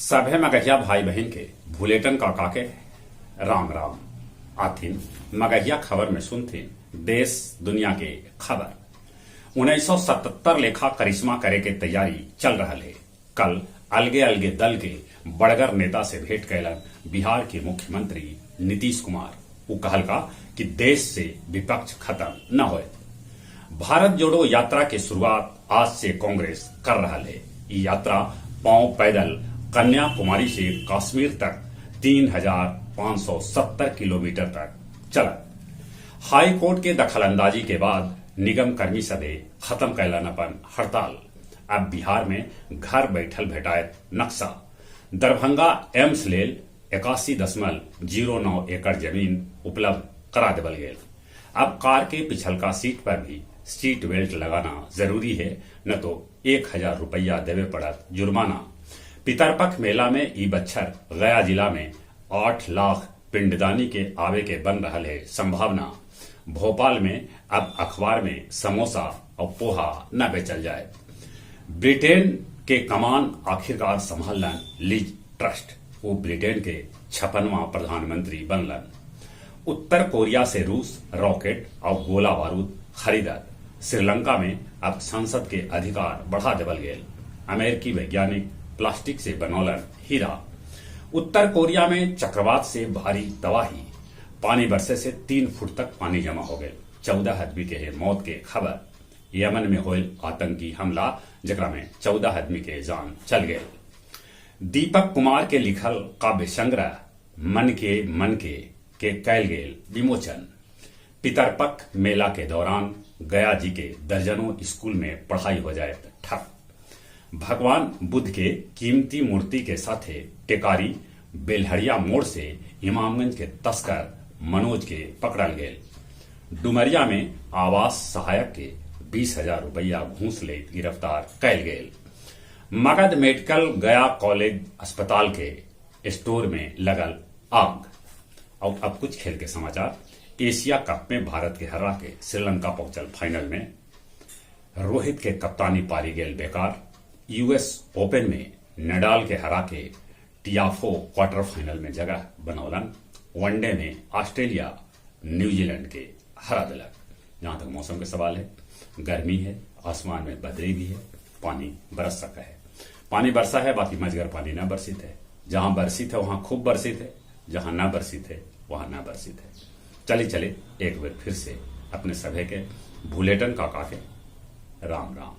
सभे मगहिया भाई बहन के भूलेटन काका के राम राम आथिन मगहिया खबर में सुनथिन देश दुनिया के खबर 1977 लेखा करिश्मा करे के तैयारी चल रहा है। कल अलगे अलगे दल के बड़गर नेता से भेंट कैलन बिहार के मुख्यमंत्री नीतीश कुमार। वो कहल का कि देश से विपक्ष खत्म न होए। भारत जोड़ो यात्रा की शुरुआत आज से कांग्रेस कर रहा है। ये यात्रा पांव पैदल कन्याकुमारी से कश्मीर तक 3,570 किलोमीटर तक चला। हाई कोर्ट के दखलंदाजी के बाद निगम कर्मी सभे खत्म कैलन अपन हड़ताल। अब बिहार में घर बैठल भेटायत नक्शा। दरभंगा एम्स लेल 81.09 एकड़ जमीन उपलब्ध करा देवल गेल। अब कार के पिछलका सीट पर भी सीट बेल्ट लगाना जरूरी है, न तो 1,000 रुपया देवे पड़त जुर्माना। पितरपक्ष मेला में ई बच्छर गया जिला में 8 लाख पिंडदानी के आवे के बन रहा है संभावना। भोपाल में अब अखबार में समोसा और पोहा न बेचल जाए। ब्रिटेन के कमान आखिरकार संभालन लीज ट्रस्ट। वो ब्रिटेन के 56वां प्रधानमंत्री बनलन। उत्तर कोरिया से रूस रॉकेट और गोला बारूद खरीदत। श्रीलंका में अब संसद के अधिकार बढ़ा देवल गेल। अमेरिकी वैज्ञानिक प्लास्टिक से बनौलन हीरा। उत्तर कोरिया में चक्रवात से भारी तबाही। पानी बरसे से 3 फुट तक पानी जमा हो गए। 14 आदमी के मौत के खबर। यमन में होल आतंकी हमला जकरा में 14 आदमी के जान चल गए। दीपक कुमार के लिखल काव्य संग्रह मन के कैल गेल विमोचन। पितरपक्ष मेला के दौरान गया जी के दर्जनों स्कूल में पढ़ाई हो जाए ठप। भगवान बुद्ध के कीमती मूर्ति के साथे टेकारी बेलहरिया मोड़ से इमामगंज के तस्कर मनोज के पकड़ल गेल। डुमरिया में आवास सहायक के 20,000 रुपया घूस ले गिरफ्तार कैल गेल। मगध मेडिकल गया कॉलेज अस्पताल के स्टोर में लगल आग। और अब कुछ खेल के समाचार। एशिया कप में भारत के हरा के श्रीलंका पहुंचल फाइनल में। रोहित के कप्तानी पारी गेल बेकार। यूएस ओपन में नडाल के हरा के टियाफो क्वार्टर फाइनल में जगह बनौलन। वनडे में ऑस्ट्रेलिया न्यूजीलैंड के हरा दिलक। जहां तक मौसम के सवाल है, गर्मी है, आसमान में बदरी भी है, पानी बरस सका है। पानी बरसा है, बाकी मजगर पानी न बरसित है। जहां बरसित है वहां खूब बरसित है, जहां न बरसित है वहां न बरसित है। चले एक बार फिर से अपने सभे के भूलेटन काका के राम राम।